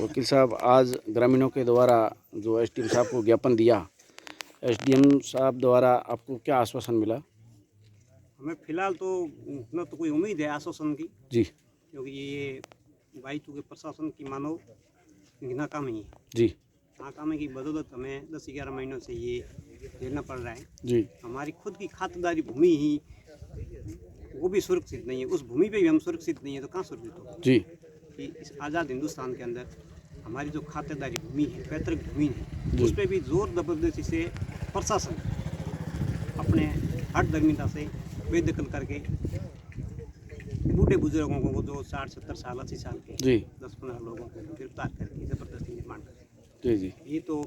वकील साहब, आज ग्रामीणों के द्वारा जो एसडीएम साहब को ज्ञापन दिया, एसडीएम साहब द्वारा आपको क्या आश्वासन मिला? हमें फिलहाल तो न तो कोई उम्मीद है आश्वासन की जी क्योंकि ये बाईतू के प्रशासन की मानो नाकामी है। जी नाकामी की बदौलत हमें 10-11 महीनों से ये झेलना पड़ रहा है। जी हमारी खुद की खातिरदारी भूमि ही वो भी सुरक्षित नहीं है। उस भूमि पे भी हम सुरक्षित नहीं है तो कहाँ सुरक्षित हो? जी कि इस आज़ाद हिंदुस्तान के अंदर हमारी जो खातिरदारी भूमि है, पैतृक भूमि है, जी। उस पर भी जोर जबरदस्ती से प्रशासन अपने हट धर्मिता से बेदखल करके बूढ़े बुजुर्गों को जो 60-70 साल 80 साल के जी 10-15 लोगों को गिरफ्तार करके जबरदस्ती निर्माण कर जी जी ये तो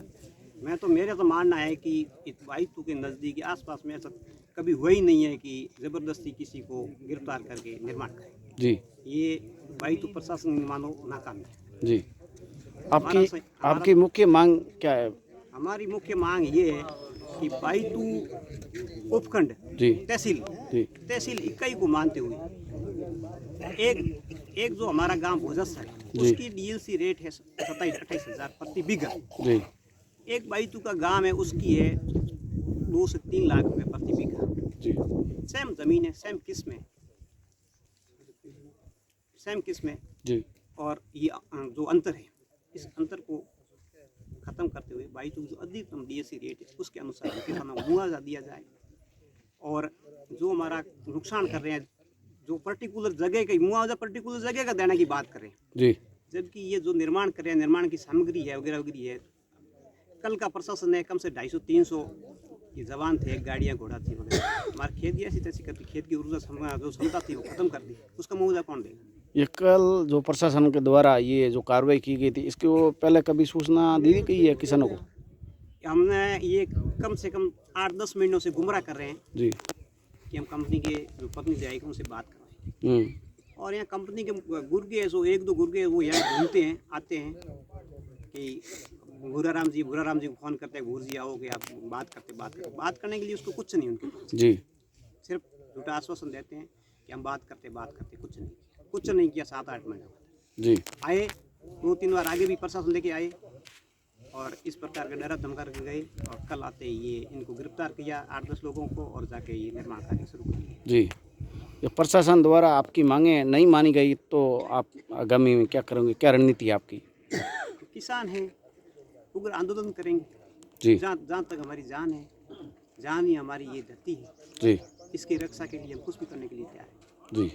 मेरा तो मानना है कि इस बाईतू के नज़दीक आसपास में ऐसा कभी हुआ ही नहीं है कि ज़बरदस्ती किसी को गिरफ्तार करके निर्माण करें। जी ये बाईतू प्रशासन मानो नाकामी है। जी। हमारा आपकी मुख्य मांग क्या है? हमारी मुख्य मांग ये है कि बाईतू उपखंड जी तहसील जी तहसील इकाई को मानते हुए एक जो हमारा गांव भोजस्थ है जी। उसकी डीएलसी रेट है 27-28 हज़ार प्रति बीघा। जी एक बाईतू का गांव है उसकी है 2 से 3 लाख रुपए प्रति बीघा। जी सेम जमीन है, सेम किस्म है जी और ये जो अंतर है इस अंतर को खत्म करते हुए बाईतू जो अधिकतम डीएससी रेट है उसके अनुसार किसानों को मुआवजा दिया जाए और जो हमारा नुकसान कर रहे हैं जो पर्टिकुलर जगह का मुआवजा पर्टिकुलर जगह का देने की बात करें, जी जबकि ये जो निर्माण कर रहे हैं निर्माण की सामग्री है वगैरह वगैरह है। कल का प्रशासन ने कम से 250-300 की जवान थे, गाड़ियाँ घोड़ा थी वगैरह, हमारे खेत भी ऐसी तैसी करती, खेत की ऊर्जा जो क्षमता थी वो खत्म कर दी, उसका मुआवजा कौन देगा? ये कल जो प्रशासन के द्वारा ये जो कार्रवाई की गई थी, इसकी वो पहले कभी सूचना दी गई है किसानों को? हमने ये कम से कम 8-10 महीनों से गुमराह कर रहे हैं जी कि हम कंपनी के जो प्रतिनिधि आएंगे उनसे बात करवाएं और यहाँ कंपनी के गुर्गे जो 1-2 गुर्गे वो यहाँ घूमते हैं, आते हैं कि भूराराम जी को फ़ोन करते हैं, भूर जी आओगे आप बात बात करने के लिए उसको कुछ नहीं उनके पास, जी सिर्फ झूठा आश्वासन देते हैं कि हम बात करते कुछ नहीं किया 7-8 महीने बाद जी आए 2-3 बार आगे भी प्रशासन लेके आए और इस प्रकार का डरा धमका के गए और कल आते ही ये इनको गिरफ्तार किया 8-10 लोगों को और जाके ये निर्माण कार्य शुरू कर दिया। जी। ये प्रशासन द्वारा आपकी मांगें नहीं मानी गई तो आप आगामी में क्या करेंगे? क्या रणनीति है आपकी? किसान हैं, उग्र आंदोलन करेंगे जी जहाँ तक हमारी जान है, जान ही हमारी ये धरती है, जी इसकी रक्षा के लिए हम कुछ भी करने के लिए तैयार हैं। जी।